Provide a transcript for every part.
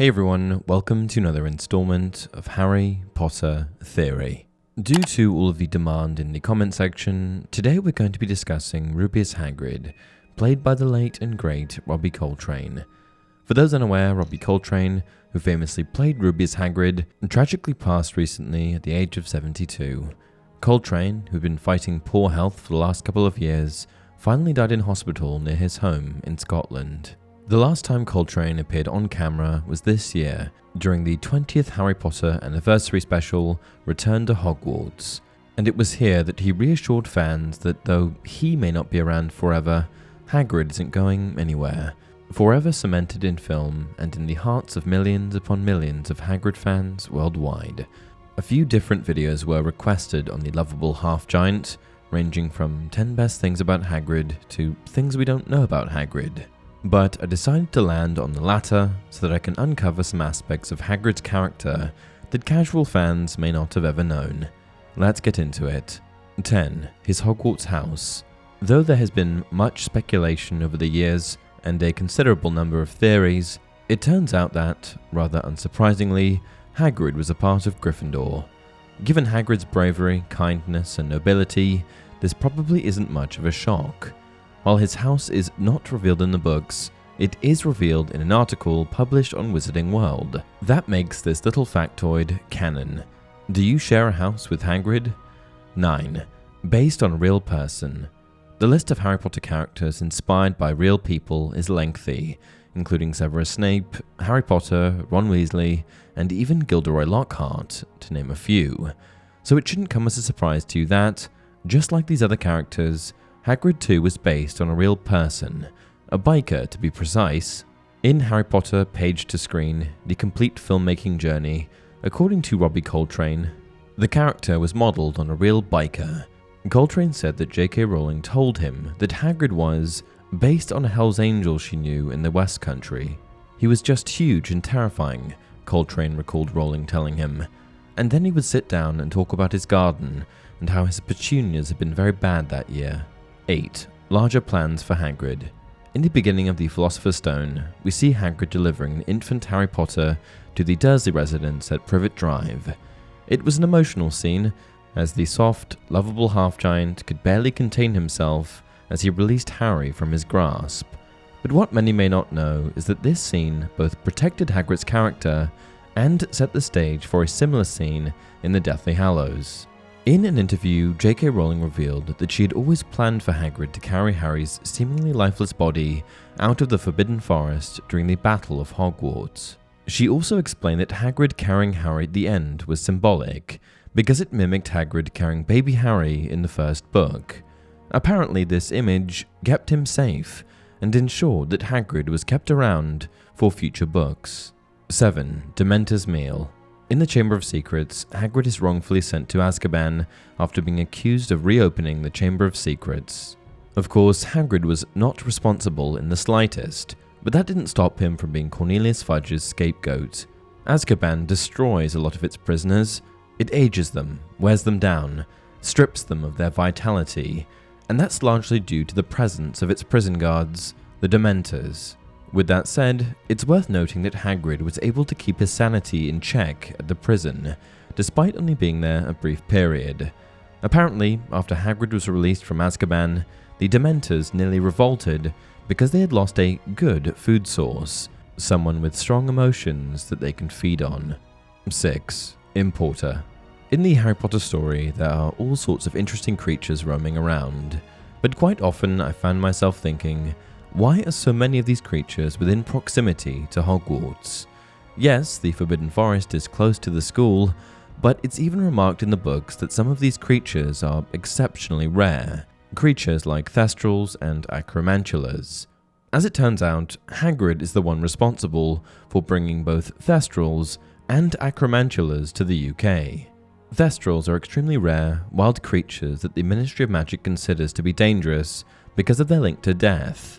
Hey everyone, welcome to another installment of Harry Potter Theory. Due to all of the demand in the comment section, today we're going to be discussing Rubeus Hagrid, played by the late and great Robbie Coltrane. For those unaware, Robbie Coltrane, who famously played Rubeus Hagrid, tragically passed recently at the age of 72. Coltrane, who'd been fighting poor health for the last couple of years, finally died in hospital near his home in Scotland. The last time Coltrane appeared on camera was this year, during the 20th Harry Potter anniversary special, Return to Hogwarts, and it was here that he reassured fans that though he may not be around forever, Hagrid isn't going anywhere. Forever cemented in film and in the hearts of millions upon millions of Hagrid fans worldwide. A few different videos were requested on the loveable half-giant, ranging from 10 best things about Hagrid to things we don't know about Hagrid. But I decided to land on the latter so that I can uncover some aspects of Hagrid's character that casual fans may not have ever known. Let's get into it. 10. His Hogwarts House. Though there has been much speculation over the years and a considerable number of theories, it turns out that, rather unsurprisingly, Hagrid was a part of Gryffindor. Given Hagrid's bravery, kindness, and nobility, this probably isn't much of a shock. While his house is not revealed in the books, it is revealed in an article published on Wizarding World. That makes this little factoid canon. Do you share a house with Hagrid? 9. Based on a real person. The list of Harry Potter characters inspired by real people is lengthy, including Severus Snape, Harry Potter, Ron Weasley, and even Gilderoy Lockhart, to name a few. So it shouldn't come as a surprise to you that, just like these other characters, Hagrid too was based on a real person, a biker to be precise. In Harry Potter Page to Screen, the complete filmmaking journey, according to Robbie Coltrane, the character was modelled on a real biker. Coltrane said that J.K. Rowling told him that Hagrid was based on a Hell's Angel she knew in the West Country. He was just huge and terrifying, Coltrane recalled Rowling telling him, and then he would sit down and talk about his garden and how his petunias had been very bad that year. 8. Larger plans for Hagrid. In the beginning of the Philosopher's Stone, we see Hagrid delivering infant Harry Potter to the Dursley residence at Privet Drive. It was an emotional scene, as the soft, lovable half-giant could barely contain himself as he released Harry from his grasp. But what many may not know is that this scene both protected Hagrid's character and set the stage for a similar scene in the Deathly Hallows. In an interview, J.K. Rowling revealed that she had always planned for Hagrid to carry Harry's seemingly lifeless body out of the Forbidden Forest during the Battle of Hogwarts. She also explained that Hagrid carrying Harry at the end was symbolic, because it mimicked Hagrid carrying baby Harry in the first book. Apparently this image kept him safe, and ensured that Hagrid was kept around for future books. 7. Dementors Meal. In the Chamber of Secrets, Hagrid is wrongfully sent to Azkaban after being accused of reopening the Chamber of Secrets. Of course, Hagrid was not responsible in the slightest, but that didn't stop him from being Cornelius Fudge's scapegoat. Azkaban destroys a lot of its prisoners. It ages them, wears them down, strips them of their vitality, and that's largely due to the presence of its prison guards, the Dementors. With that said, it's worth noting that Hagrid was able to keep his sanity in check at the prison, despite only being there a brief period. Apparently, after Hagrid was released from Azkaban, the Dementors nearly revolted because they had lost a good food source, someone with strong emotions that they can feed on. 6. Importer. In the Harry Potter story, there are all sorts of interesting creatures roaming around, but quite often I found myself thinking, why are so many of these creatures within proximity to Hogwarts? Yes, the Forbidden Forest is close to the school, but it's even remarked in the books that some of these creatures are exceptionally rare. Creatures like Thestrals and Acromantulas. As it turns out, Hagrid is the one responsible for bringing both Thestrals and Acromantulas to the UK. Thestrals are extremely rare, wild creatures that the Ministry of Magic considers to be dangerous because of their link to death.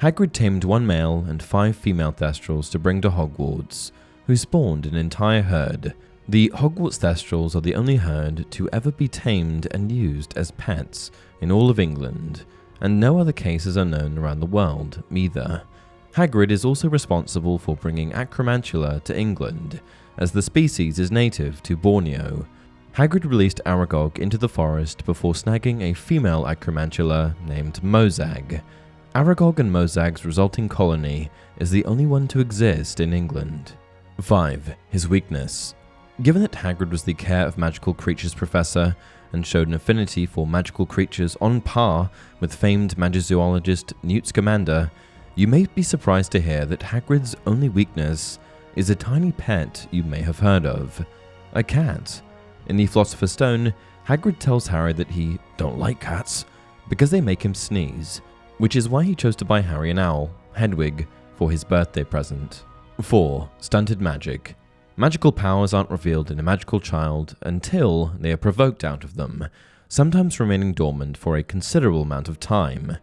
Hagrid tamed 1 male and 5 female Thestrals to bring to Hogwarts, who spawned an entire herd. The Hogwarts Thestrals are the only herd to ever be tamed and used as pets in all of England, and no other cases are known around the world either. Hagrid is also responsible for bringing Acromantula to England, as the species is native to Borneo. Hagrid released Aragog into the forest before snagging a female Acromantula named Mozag. Aragog and Mozag's resulting colony is the only one to exist in England. 5. His weakness. Given that Hagrid was the Care of Magical Creatures professor and showed an affinity for magical creatures on par with famed magizoologist Newt Scamander, you may be surprised to hear that Hagrid's only weakness is a tiny pet you may have heard of, a cat. In the Philosopher's Stone, Hagrid tells Harry that he don't like cats because they make him sneeze, which is why he chose to buy Harry an owl, Hedwig, for his birthday present. 4. Stunted Magic. Magical powers aren't revealed in a magical child until they are provoked out of them, sometimes remaining dormant for a considerable amount of time.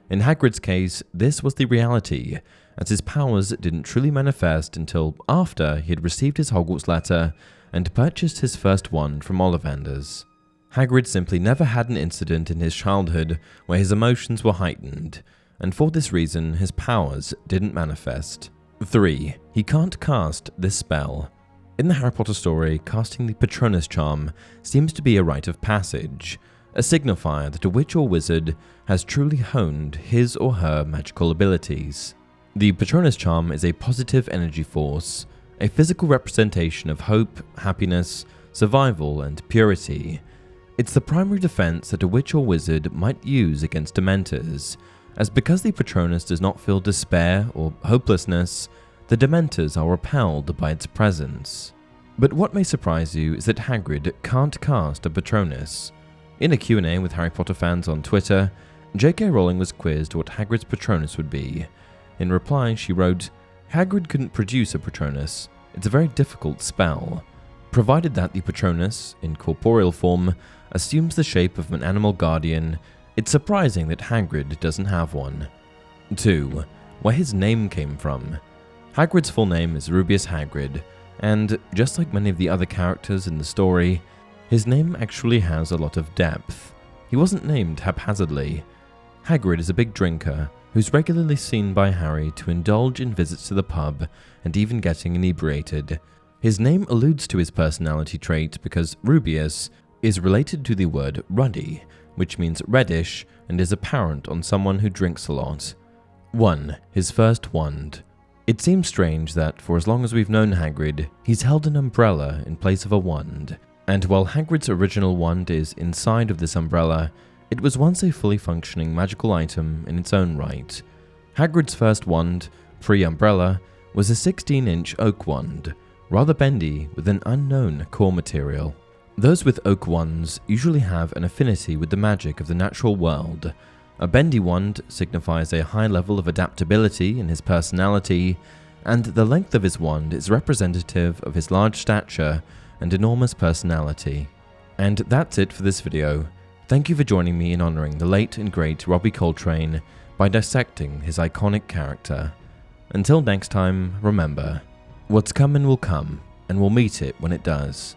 In Hagrid's case, this was the reality, as his powers didn't truly manifest until after he had received his Hogwarts letter and purchased his first wand from Ollivanders. Hagrid simply never had an incident in his childhood where his emotions were heightened, and for this reason his powers didn't manifest. 3. He can't cast this spell. In the Harry Potter story, casting the Patronus charm seems to be a rite of passage, a signifier that a witch or wizard has truly honed his or her magical abilities. The Patronus charm is a positive energy force, a physical representation of hope, happiness, survival, and purity. It's the primary defense that a witch or wizard might use against Dementors, as because the Patronus does not feel despair or hopelessness, the Dementors are repelled by its presence. But what may surprise you is that Hagrid can't cast a Patronus. In a Q&A with Harry Potter fans on Twitter, J.K. Rowling was quizzed what Hagrid's Patronus would be. In reply, she wrote, "Hagrid couldn't produce a Patronus. It's a very difficult spell. Provided that the Patronus, in corporeal form, assumes the shape of an animal guardian, it's surprising that Hagrid doesn't have one." 2. Where his name came from. Hagrid's full name is Rubeus Hagrid, and just like many of the other characters in the story, his name actually has a lot of depth. He wasn't named haphazardly. Hagrid is a big drinker who's regularly seen by Harry to indulge in visits to the pub and even getting inebriated. His name alludes to his personality trait because Rubeus is related to the word ruddy, which means reddish and is apparent on someone who drinks a lot. 1. His first wand. It seems strange that for as long as we've known Hagrid, he's held an umbrella in place of a wand, and while Hagrid's original wand is inside of this umbrella, it was once a fully functioning magical item in its own right. Hagrid's first wand, pre-umbrella, was a 16-inch oak wand, rather bendy with an unknown core material. Those with oak wands usually have an affinity with the magic of the natural world. A bendy wand signifies a high level of adaptability in his personality, and the length of his wand is representative of his large stature and enormous personality. And that's it for this video. Thank you for joining me in honouring the late and great Robbie Coltrane by dissecting his iconic character. Until next time, remember, what's coming will come, and we'll meet it when it does.